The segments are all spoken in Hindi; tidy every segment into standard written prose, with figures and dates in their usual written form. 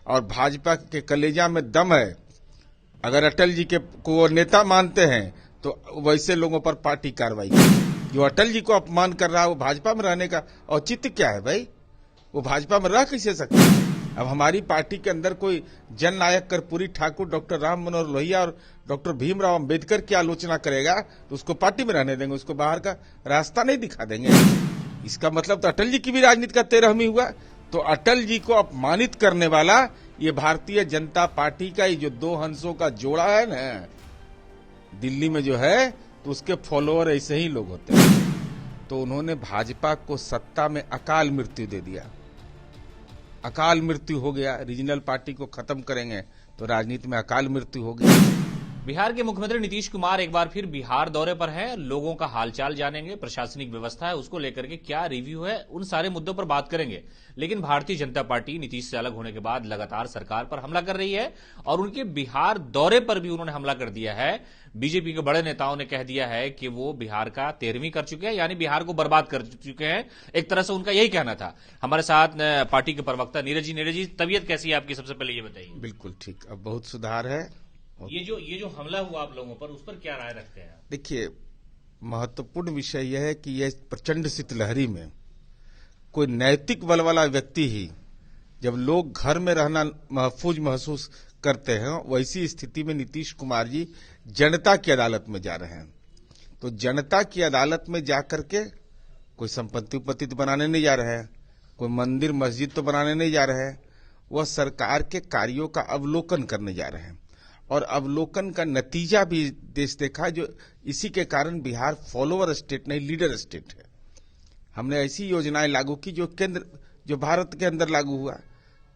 और भाजपा के कलेजा में दम है, अगर अटल जी के को वो नेता मानते हैं तो वैसे लोगों पर पार्टी कार्रवाई करे। जो अटल जी को अपमान कर रहा है वो भाजपा में रहने का औचित्य क्या है भाई? वो भाजपा में रह कैसे सकते हैं? अब हमारी पार्टी के अंदर कोई जन नायक कर्पूरी ठाकुर, डॉक्टर राम मनोहर लोहिया और डॉक्टर भीमराव अंबेडकर की आलोचना करेगा तो उसको पार्टी में रहने देंगे, उसको बाहर का रास्ता नहीं दिखा देंगे। इसका मतलब तो अटल जी की भी राजनीति का तेरहवीं हुआ। तो अटल जी को अपमानित करने वाला ये भारतीय जनता पार्टी का ये जो दो हंसों का जोड़ा है ना दिल्ली में जो है, तो उसके फॉलोअर ऐसे ही लोग होते हैं। तो उन्होंने भाजपा को सत्ता में अकाल मृत्यु दे दिया। अकाल मृत्यु हो गया, रीजनल पार्टी को खत्म करेंगे तो राजनीति में अकाल मृत्यु हो गई। बिहार के मुख्यमंत्री नीतीश कुमार एक बार फिर बिहार दौरे पर हैं। लोगों का हालचाल जानेंगे, प्रशासनिक व्यवस्था है उसको लेकर के क्या रिव्यू है, उन सारे मुद्दों पर बात करेंगे। लेकिन भारतीय जनता पार्टी नीतीश से अलग होने के बाद लगातार सरकार पर हमला कर रही है और उनके बिहार दौरे पर भी उन्होंने हमला कर दिया है। बीजेपी के बड़े नेताओं ने कह दिया है कि वो बिहार का 13वीं कर चुके हैं, यानी बिहार को बर्बाद कर चुके हैं। एक तरह से उनका यही कहना था। हमारे साथ पार्टी के प्रवक्ता नीरज जी, तबीयत कैसी है आपकी, सबसे पहले ये बताइए। बिल्कुल ठीक, अब बहुत सुधार है। ये जो हमला हुआ आप लोगों पर, उस पर क्या राय रखते हैं? देखिए, महत्वपूर्ण विषय यह है कि यह प्रचंड शीतलहरी में कोई नैतिक बल वाला व्यक्ति ही, जब लोग घर में रहना महफूज महसूस करते हैं, वैसी स्थिति में नीतीश कुमार जी जनता की अदालत में जा रहे हैं। तो जनता की अदालत में जाकर के कोई संपत्ति उपत्ति तो बनाने नहीं जा रहे हैं, कोई मंदिर मस्जिद तो बनाने नहीं जा रहे हैं, वह सरकार के कार्यों का अवलोकन करने जा रहे हैं। और अवलोकन का नतीजा भी देश देखा, जो इसी के कारण बिहार फॉलोअर स्टेट नहीं लीडर स्टेट है। हमने ऐसी योजनाएं लागू की जो भारत के अंदर लागू हुआ,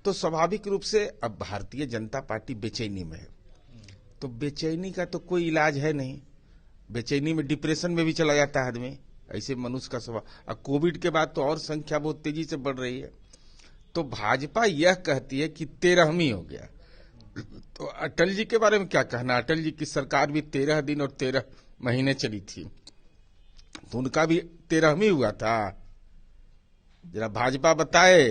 तो स्वाभाविक रूप से अब भारतीय जनता पार्टी बेचैनी में है। तो बेचैनी का तो कोई इलाज है नहीं, बेचैनी में डिप्रेशन में भी चला जाता है आदमी, ऐसे मनुष्य का स्वभाव। अब कोविड के बाद तो और संख्या बहुत तेजी से बढ़ रही है। तो भाजपा यह कहती है कि 13वीं हो गया। तो अटल जी के बारे में क्या कहना? अटल जी की सरकार भी 13 दिन और 13 महीने चली थी, तो उनका भी 13वीं हुआ था। जरा भाजपा बताए,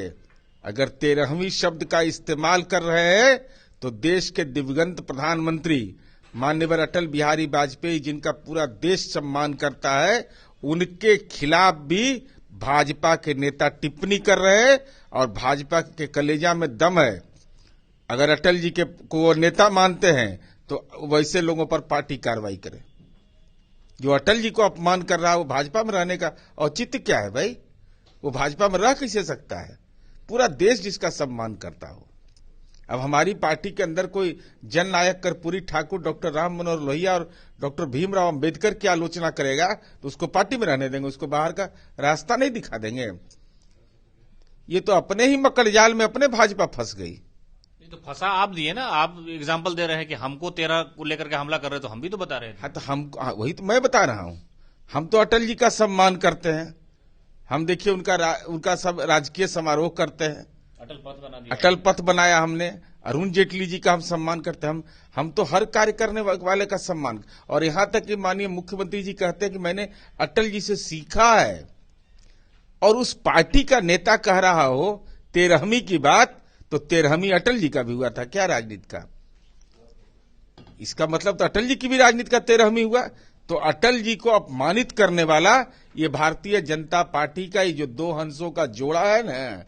अगर 13वीं शब्द का इस्तेमाल कर रहे हैं तो देश के दिवंगत प्रधानमंत्री माननीय अटल बिहारी वाजपेयी, जिनका पूरा देश सम्मान करता है, उनके खिलाफ भी भाजपा के नेता टिप्पणी कर रहे हैं। और भाजपा के कलेजा में दम है, अगर अटल जी को वो नेता मानते हैं तो वैसे लोगों पर पार्टी कार्रवाई करे। जो अटल जी को अपमान कर रहा है वो भाजपा में रहने का औचित्य क्या है भाई? वो भाजपा में रह कैसे सकता है? पूरा देश जिसका सम्मान करता हो। अब हमारी पार्टी के अंदर कोई जन नायक कर्पूरी ठाकुर, डॉक्टर राम मनोहर लोहिया और डॉक्टर भीमराव अंबेडकर की आलोचना करेगा तो उसको पार्टी में रहने देंगे, उसको बाहर का रास्ता नहीं दिखा देंगे। ये तो अपने ही मकड़ जाल में अपने भाजपा फंस गई। तो फंसा आप दिए ना, आप एग्जाम्पल दे रहे हैं कि हमको 13 को लेकर के हमला कर रहे, तो हम भी तो बता रहे थे। हाँ, तो वही तो मैं बता रहा हूं। हम तो अटल जी का सम्मान करते हैं। हम देखिए उनका सब राजकीय समारोह करते हैं। अटल पथ बना दिया, अटल पथ बनाया हमने। अरुण जेटली जी का हम सम्मान करते हैं। हम तो हर कार्य करने वाले का सम्मान। और यहां तक कि माननीय मुख्यमंत्री जी कहते हैं कि मैंने अटल जी से सीखा है। और उस पार्टी का नेता कह रहा हो 13वीं की बात, तो 13वीं अटल जी का भी हुआ था क्या राजनीति का? इसका मतलब तो अटल जी की भी राजनीति का 13वीं हुआ। तो अटल जी को अपमानित करने वाला ये भारतीय जनता पार्टी का ये जो दो हंसों का जोड़ा है ना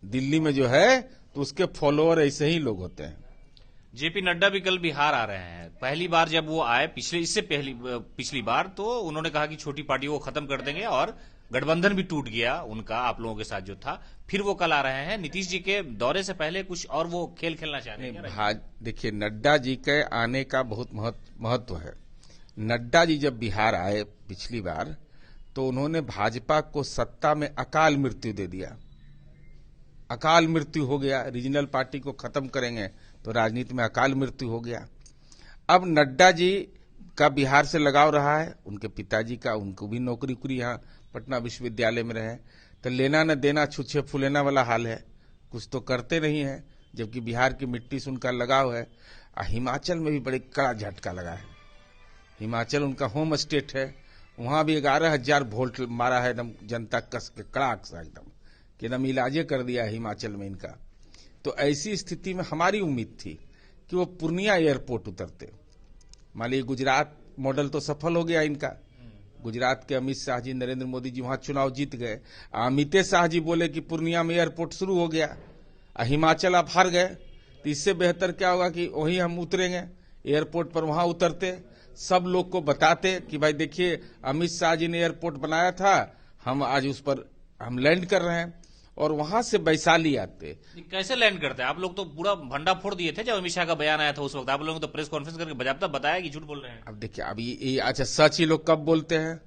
दिल्ली में जो है, तो उसके फॉलोअर ऐसे ही लोग होते हैं। जेपी नड्डा भी कल बिहार आ रहे हैं। पहली बार जब वो आए पिछली बार, तो उन्होंने कहा कि छोटी पार्टियों को खत्म कर देंगे और गठबंधन भी टूट गया उनका आप लोगों के साथ जो था। फिर वो कल आ रहे हैं। नीतीश जी के दौरे से पहले कुछ और वो खेल खेलना चाहते हैं? देखिए, नड्डा जी के आने का बहुत महत्व है। नड्डा जी जब बिहार आए पिछली बार, तो उन्होंने भाजपा को सत्ता में अकाल मृत्यु दे दिया। अकाल मृत्यु हो गया, रीजनल पार्टी को खत्म करेंगे तो राजनीति में अकाल मृत्यु हो गया। अब नड्डा जी का बिहार से लगाव रहा है, उनके पिताजी का, उनको भी नौकरी उकरी यहाँ पटना विश्वविद्यालय में रहे, तो लेना न देना छुछे फुलेना वाला हाल है। कुछ तो करते नहीं है, जबकि बिहार की मिट्टी से उनका लगाव है। हिमाचल में भी बड़े कड़ा झटका लगा है। हिमाचल उनका होम स्टेट है, वहां भी 11,000 वोल्ट मारा है एकदम जनता कस के, कड़ाक सा एकदम इलाजे कर दिया हिमाचल में इनका। तो ऐसी स्थिति में हमारी उम्मीद थी कि वो पूर्णिया एयरपोर्ट उतरते। मान लीजिए गुजरात मॉडल तो सफल हो गया इनका, गुजरात के अमित शाह जी, नरेंद्र मोदी जी वहां चुनाव जीत गए। अमित शाह जी बोले कि पूर्णिया में एयरपोर्ट शुरू हो गया, हिमाचल आप हार गए, तो इससे बेहतर क्या होगा कि वहीं हम उतरेंगे एयरपोर्ट पर, वहां उतरते, सब लोग को बताते कि भाई देखिए अमित शाह जी ने एयरपोर्ट बनाया था, हम आज उस पर हम लैंड कर रहे हैं, और वहां से वैशाली आते। कैसे लैंड करते हैं आप लोग? तो पूरा भंडा फोड़ दिए थे जब अमित शाह का बयान आया था उस वक्त, आप लोगों ने तो प्रेस कॉन्फ्रेंस करके बजाबता बताया कि झूठ बोल रहे हैं। अब देखिए, अब ये अच्छा सच ही लोग कब बोलते हैं?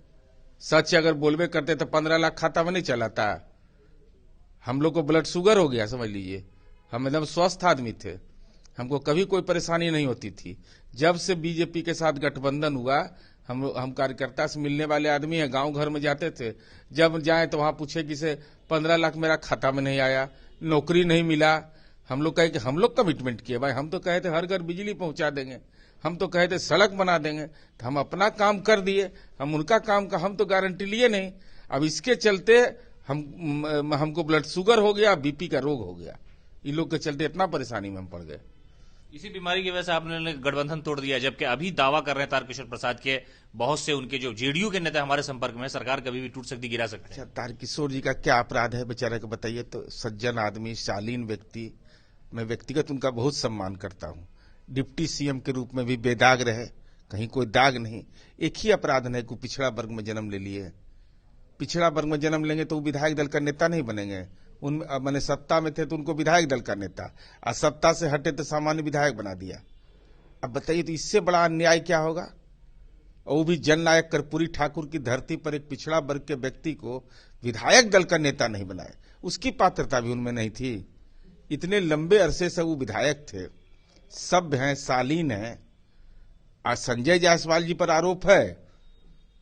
सच अगर बोलबे करते तो 15 लाख खाता में नहीं चलाता। हम लोग को ब्लड शुगर हो गया, समझ लीजिए, हम एकदम स्वस्थ आदमी थे, हमको कभी कोई परेशानी नहीं होती थी। जब से बीजेपी के साथ गठबंधन हुआ, हम कार्यकर्ता से मिलने वाले आदमी हैं, गांव घर में जाते थे, जब जाए तो वहां पूछे कि से 15 लाख मेरा खाता में नहीं आया, नौकरी नहीं मिला। हम लोग कहे कि हम लोग कमिटमेंट किए भाई, हम तो कहे थे हर घर बिजली पहुंचा देंगे, हम तो कहे थे सड़क बना देंगे, तो हम अपना काम कर दिए, हम उनका काम का हम तो गारंटी लिए नहीं। अब इसके चलते हमको ब्लड शुगर हो गया, बीपी का रोग हो गया, इन लोग के चलते इतना परेशानी में हम पड़ गए। इसी बीमारी की वजह से आपने गठबंधन तोड़ दिया, जबकि अभी दावा कर रहे हैं तारकिशोर प्रसाद के बहुत से उनके जो जेडीयू के नेता हमारे संपर्क में, सरकार कभी भी टूट सकती, गिरा सकते हैं। तारकिशोर जी का क्या अपराध है बेचारे को बताइए तो? सज्जन आदमी, शालीन व्यक्ति, मैं व्यक्तिगत उनका बहुत सम्मान करता हूं। डिप्टी सीएम के रूप में भी बेदाग रहे, कहीं कोई दाग नहीं। एक ही अपराध है कि पिछड़ा वर्ग में जन्म ले लिए। पिछड़ा वर्ग में जन्म लेंगे तो वो विधायक दल का नेता नहीं बनेंगे। मैंने सत्ता में थे तो उनको विधायक दल का नेता, और सत्ता से हटे तो सामान्य विधायक बना दिया। अब बताइए तो इससे बड़ा अन्याय क्या होगा? और वो भी जननायक कर्पूरी ठाकुर की धरती पर एक पिछड़ा वर्ग के व्यक्ति को विधायक दल का नेता नहीं बनाए, उसकी पात्रता भी उनमें नहीं थी। इतने लंबे अरसे से वो विधायक थे, सभ्य हैं, शालीन हैं। आज संजय जायसवाल जी पर आरोप है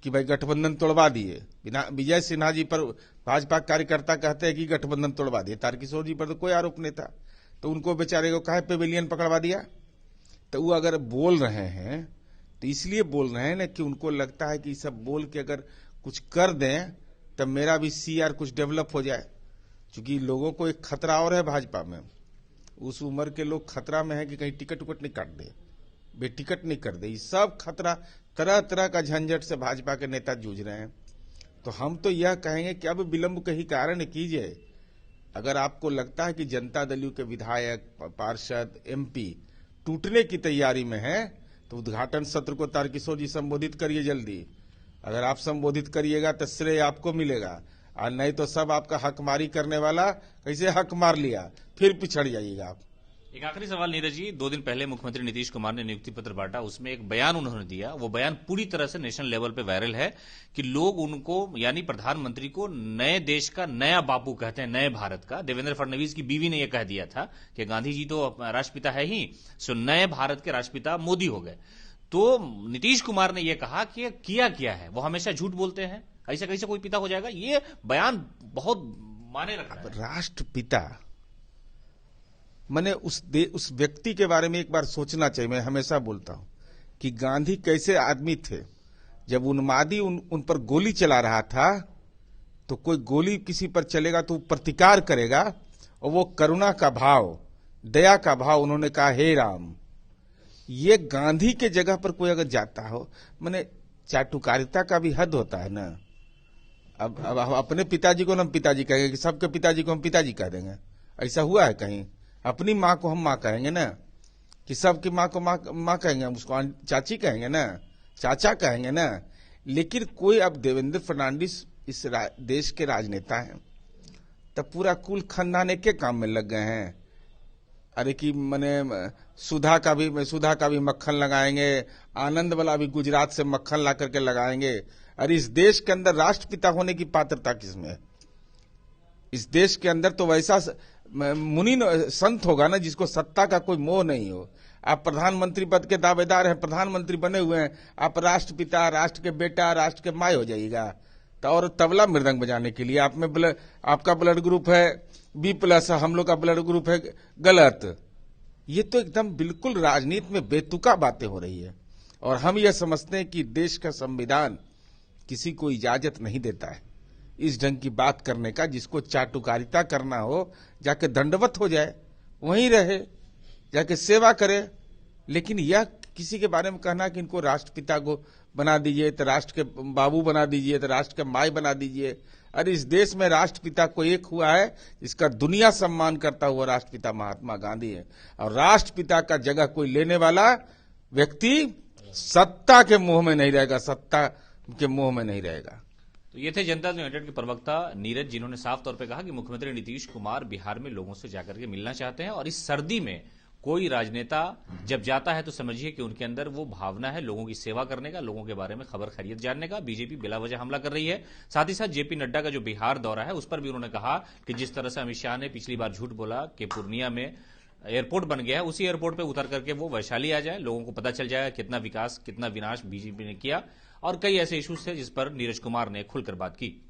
कि भाई गठबंधन तोड़वा दिए, विजय सिन्हा जी पर भाजपा कार्यकर्ता कहते हैं कि गठबंधन तोड़वा दिए, तारकिशोर जी पर तो कोई आरोप नहीं था, तो उनको बेचारे को काहे पेविलियन पकड़वा दिया? तो वो अगर बोल रहे हैं तो इसलिए बोल रहे हैं ना कि उनको लगता है कि सब बोल के अगर कुछ कर दें तब मेरा भी सीआर कुछ डेवलप हो जाए। क्योंकि लोगों को एक खतरा और है भाजपा में, उस उम्र के लोग खतरा में है कि कहीं टिकट उकट नहीं काट दे, बेटिकट नहीं कर दे। ये सब खतरा, तरह तरह का झंझट से भाजपा के नेता जूझ रहे हैं। तो हम तो यह कहेंगे कि अब विलंब के ही कारण कीजिए। अगर आपको लगता है कि जनता दल के विधायक, पार्षद, एमपी टूटने की तैयारी में है तो उद्घाटन सत्र को तारकिशोर जी संबोधित करिए जल्दी। अगर आप संबोधित करिएगा तो श्रेय आपको मिलेगा, और नहीं तो सब आपका हकमारी करने वाला कैसे हक मार लिया, फिर पिछड़ जाइएगा आप। एक आखिरी सवाल नीरज जी, 2 दिन पहले मुख्यमंत्री नीतीश कुमार ने नियुक्ति पत्र बांटा, उसमें एक बयान उन्होंने दिया, वो बयान पूरी तरह से नेशनल लेवल पे वायरल है कि लोग उनको यानी प्रधानमंत्री को नए देश का नया बापू कहते हैं, नए भारत का। देवेंद्र फडणवीस की बीवी ने यह कह दिया था कि गांधी जी तो राष्ट्रपिता है ही, सो नए भारत के राष्ट्रपिता मोदी हो गए। तो नीतीश कुमार ने यह कहा कि किया है, वो हमेशा झूठ बोलते हैं, ऐसे कैसे कोई पिता हो जाएगा? ये बयान बहुत माने रखता है। राष्ट्रपिता मैंने उस व्यक्ति के बारे में एक बार सोचना चाहिए। मैं हमेशा बोलता हूं कि गांधी कैसे आदमी थे। जब उन्मादी उन पर गोली चला रहा था तो कोई गोली किसी पर चलेगा तो प्रतिकार करेगा, और वो करुणा का भाव, दया का भाव, उन्होंने कहा हे राम। ये गांधी के जगह पर कोई अगर जाता हो, मैंने चाटुकारिता का भी हद होता है ना। अब अपने पिताजी को हम पिताजी कहेंगे कि सबके पिताजी को हम पिताजी कह देंगे? ऐसा हुआ है कहीं? अपनी माँ को हम माँ कहेंगे ना, कि सबकी माँ को माँ कहेंगे, हम उसको चाची कहेंगे ना, चाचा कहेंगे ना। लेकिन कोई, अब देवेंद्र फडणवीस इस देश के राजनेता हैं, तब पूरा कुल खानदान एक के काम में लग गए हैं। अरे कि मैंने सुधा का भी मक्खन लगाएंगे, आनंद वाला भी गुजरात से मक्खन ला करके लगाएंगे। अरे इस देश के अंदर राष्ट्रपिता होने की पात्रता किसमें है? इस देश के अंदर तो वैसा मुनि संत होगा ना जिसको सत्ता का कोई मोह नहीं हो। आप प्रधानमंत्री पद के दावेदार हैं, प्रधानमंत्री बने हुए हैं, आप राष्ट्रपिता, राष्ट्र के बेटा, राष्ट्र के माय हो जाइएगा। तो और तबला मृदंग बजाने के लिए आप में आपका ब्लड ग्रुप है B+, हम लोग का ब्लड ग्रुप है गलत। ये तो एकदम बिल्कुल राजनीति में बेतुका बातें हो रही है। और हम यह समझते हैं कि देश का संविधान किसी को इजाजत नहीं देता है इस ढंग की बात करने का। जिसको चाटुकारिता करना हो जाके दंडवत हो जाए, वहीं रहे, जाके सेवा करे। लेकिन यह किसी के बारे में कहना कि इनको राष्ट्रपिता को बना दीजिए, तो राष्ट्र के बाबू बना दीजिए, तो राष्ट्र के माई बना दीजिए। अरे इस देश में राष्ट्रपिता को एक हुआ है, इसका दुनिया सम्मान करता हुआ राष्ट्रपिता महात्मा गांधी है। और राष्ट्रपिता का जगह कोई लेने वाला व्यक्ति सत्ता के मुंह में नहीं रहेगा, सत्ता के मुंह में नहीं रहेगा। तो ये थे जनता दल यूनाइटेड के प्रवक्ता नीरज, जिन्होंने साफ तौर पे कहा कि मुख्यमंत्री नीतीश कुमार बिहार में लोगों से जाकर के मिलना चाहते हैं और इस सर्दी में कोई राजनेता जब जाता है तो समझिए कि उनके अंदर वो भावना है लोगों की सेवा करने का, लोगों के बारे में खबर खैरियत जानने का। बीजेपी बिला वजह हमला कर रही है। साथ ही साथ जेपी नड्डा का जो बिहार दौरा है उस पर भी उन्होंने कहा कि जिस तरह से अमित शाह ने पिछली बार झूठ बोला कि पूर्णिया में एयरपोर्ट बन गया है, उसी एयरपोर्ट पर उतर करके वो वैशाली आ जाए, लोगों को पता चल जाएगा कितना विकास कितना विनाश बीजेपी ने किया। और कई ऐसे इश्यूज थे जिस पर नीरज कुमार ने खुलकर बात की।